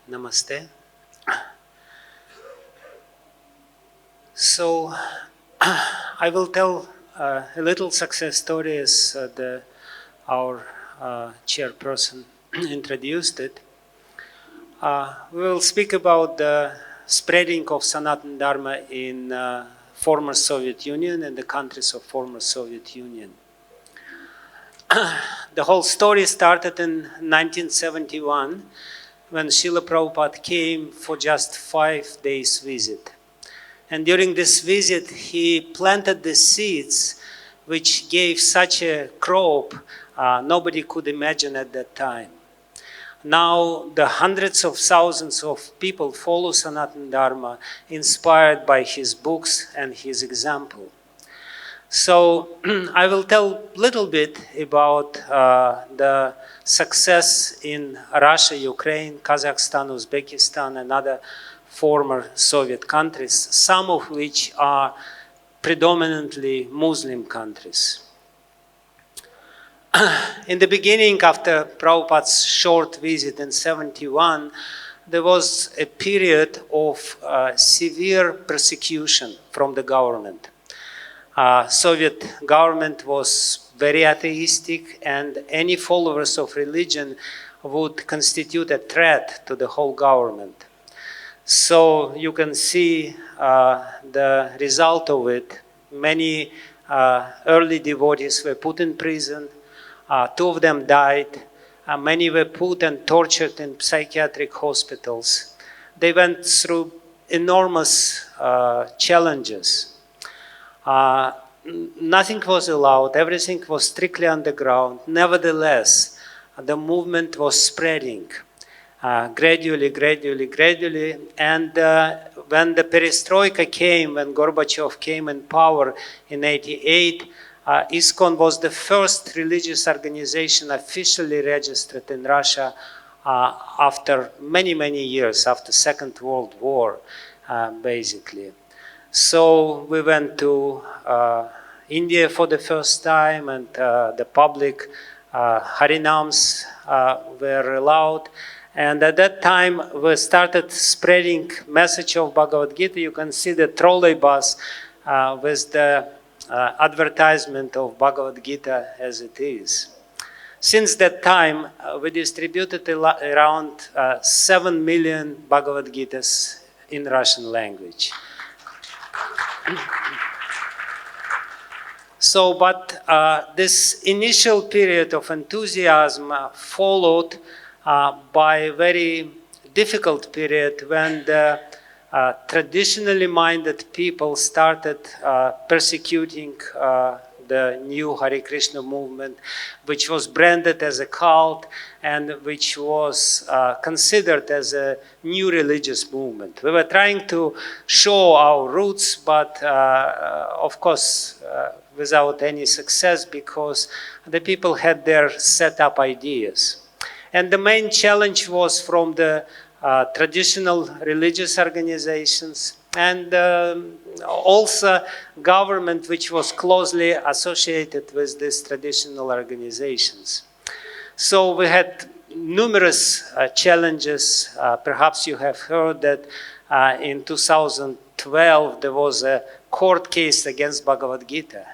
Namaste. So, I will tell a little success story as our chairperson introduced it. We will speak about the spreading of Sanatana Dharma in former Soviet Union and the countries of former Soviet Union. The whole story started in 1971 when Srila Prabhupada came for just 5 days visit. And during this visit, he planted the seeds which gave such a crop nobody could imagine at that time. Now, the hundreds of thousands of people follow Sanatana Dharma, inspired by his books and his example. So, I will tell a little bit about the success in Russia, Ukraine, Kazakhstan, Uzbekistan, and other former Soviet countries, some of which are predominantly Muslim countries. In the beginning, after Prabhupada's short visit in 1971, there was a period of severe persecution from the government. Soviet government was very atheistic, and any followers of religion would constitute a threat to the whole government. So you can see the result of it. Many early devotees were put in prison. 2 of them died. Many were put and tortured in psychiatric hospitals. They went through enormous challenges. Nothing was allowed. Everything was strictly underground. Nevertheless, the movement was spreading. Gradually. And when the perestroika came, when Gorbachev came in power in 1988, ISKCON was the first religious organization officially registered in Russia after many years, after Second World War, basically. So we went to India for the first time, and the public Harinams were allowed. And at that time, we started spreading message of Bhagavad Gita. You can see the trolley bus with the advertisement of Bhagavad Gita as it is. Since that time, we distributed around 7 million Bhagavad Gitas in Russian language. So, but this initial period of enthusiasm followed by a very difficult period when the traditionally minded people started persecuting the new Hare Krishna movement, which was branded as a cult and which was considered as a new religious movement. We were trying to show our roots, but of course without any success, because the people had their set up ideas. And the main challenge was from the traditional religious organizations and also government, which was closely associated with these traditional organizations. So we had numerous challenges. Perhaps you have heard that in 2012 there was a court case against Bhagavad Gita.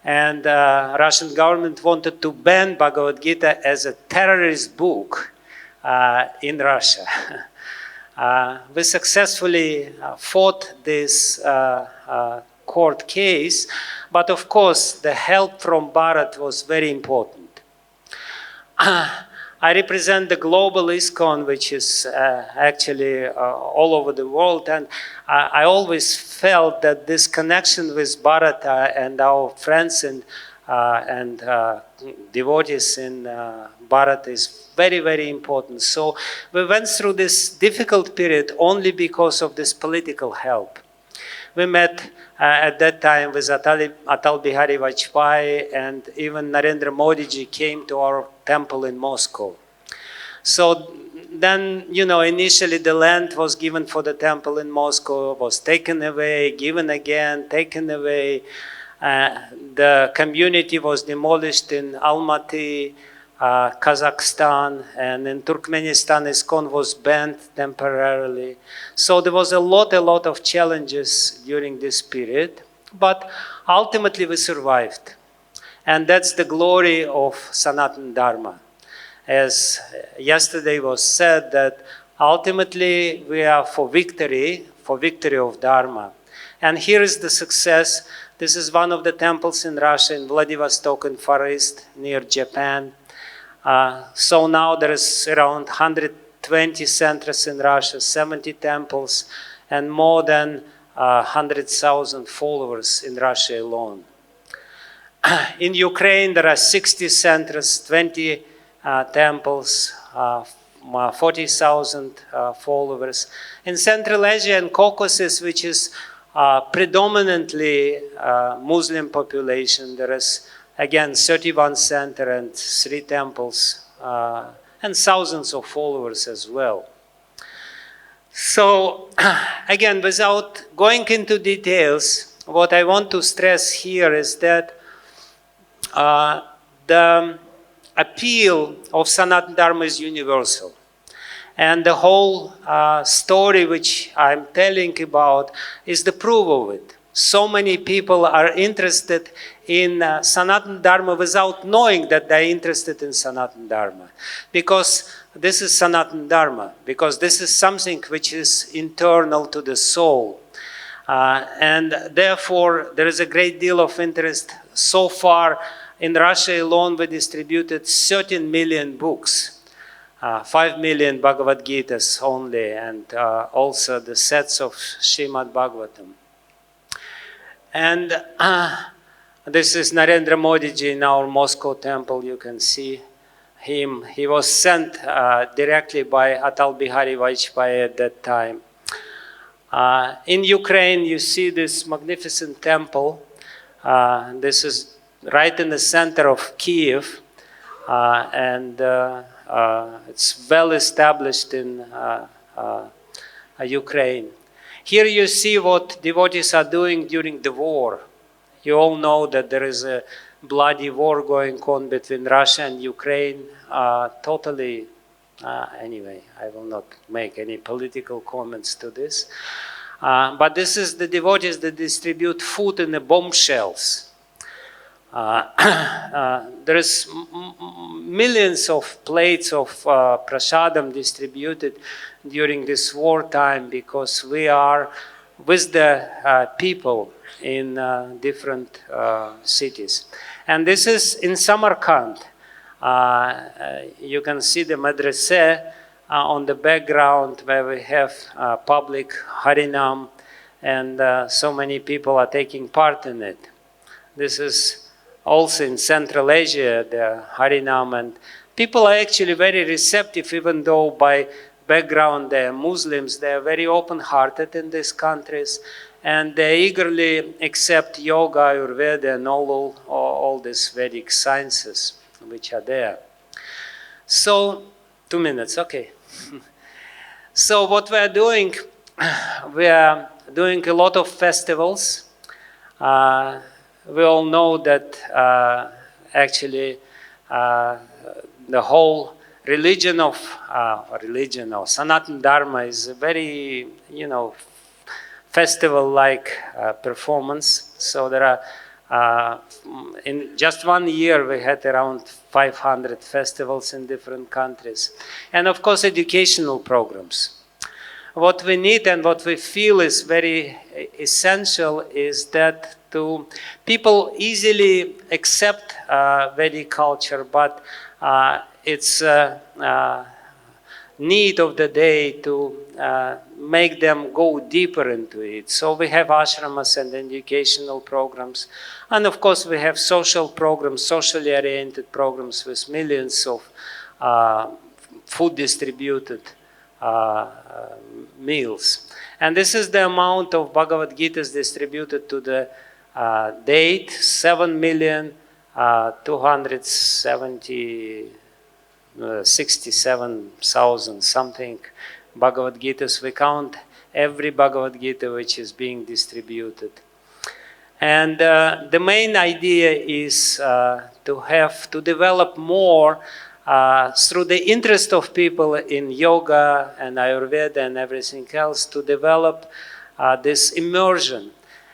And Russian government wanted to ban Bhagavad Gita as a terrorist book in Russia. We successfully fought this court case, but of course the help from Bharat was very important. I represent the global ISKCON, which is actually all over the world, and I always felt that this connection with Bharat and our friends and devotees in Bharat is very important. So we went through this difficult period only because of this political help. We met at that time with Atal Bihari Vajpayee, and even Narendra Modi ji came to our temple in Moscow. So then, initially the land was given for the temple in Moscow, was taken away, given again, taken away. The community was demolished in Almaty. Kazakhstan, and in Turkmenistan, ISKCON was banned temporarily. So there was a lot of challenges during this period, but ultimately we survived. And that's the glory of Sanatana Dharma. As yesterday was said, that ultimately we are for victory of Dharma. And here is the success. This is one of the temples in Russia, in Vladivostok, in Far East, near Japan. So now there is around 120 centers in Russia, 70 temples, and more than 100,000 followers in Russia alone. In Ukraine, there are 60 centers, 20 temples, 40,000 followers. In Central Asia and Caucasus, which is predominantly Muslim population, there is again 31 centers and 3 temples, and thousands of followers as well. So again, without going into details, what I want to stress here is that the appeal of Sanatana Dharma is universal. And the whole story which I'm telling about is the proof of it. So many people are interested in Sanatana Dharma without knowing that they're interested in Sanatana Dharma. Because this is Sanatana Dharma, because this is something which is internal to the soul. And therefore, there is a great deal of interest. So far, in Russia alone, we distributed 13 million books, 5 million Bhagavad Gitas only, and also the sets of Srimad Bhagavatam. And this is Narendra Modi ji in our Moscow temple. You can see him. He was sent directly by Atal Bihari Vajpayee at that time. In Ukraine, you see this magnificent temple. This is right in the center of Kiev, and it's well established in Ukraine. Here you see what devotees are doing during the war. You all know that there is a bloody war going on between Russia and Ukraine. Anyway, I will not make any political comments to this. But this is the devotees that distribute food in the bomb shells. There is millions of plates of prasadam distributed during this wartime, because we are with the people in different cities. And this is in Samarkand. You can see the madrasa on the background, where we have public Harinam, and so many people are taking part in it. This is also in Central Asia, the Harinam, and people are actually very receptive, even though by background they are Muslims. They are very open-hearted in these countries, and they eagerly accept yoga, Ayurveda, and all these Vedic sciences which are there. So, 2 minutes, okay. So what we are doing a lot of festivals. We all know that actually the whole religion of Sanatana Dharma is a very, festival-like performance. So there are, in just 1 year, we had around 500 festivals in different countries. And of course, educational programs. What we need and what we feel is very essential is that people easily accept Vedic culture, but it's need of the day to make them go deeper into it. So we have ashramas and educational programs. And of course, we have social programs, socially oriented programs with millions of food distributed meals. And this is the amount of Bhagavad Gitas distributed to the date, 7,267,000 something Bhagavad Gitas. We count every Bhagavad Gita which is being distributed. And the main idea is to develop more through the interest of people in yoga and Ayurveda and everything else, to develop this immersion.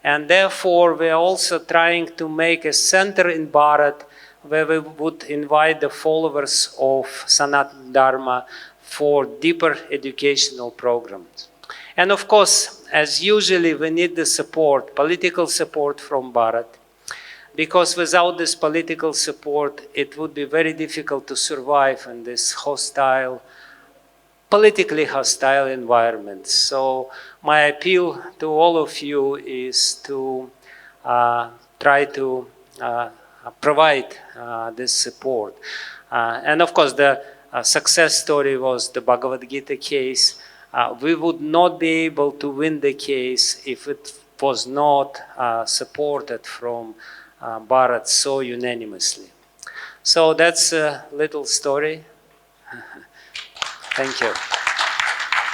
And therefore, we are also trying to make a center in Bharat where we would invite the followers of Sanatana Dharma for deeper educational programs. And of course, as usually, we need the support, political support from Bharat, because without this political support, it would be very difficult to survive in this hostile, politically hostile environment. So my appeal to all of you is to try to provide this support. And of course, the success story was the Bhagavad Gita case. We would not be able to win the case if it was not supported from Bharat so unanimously. So that's a little story. Thank you.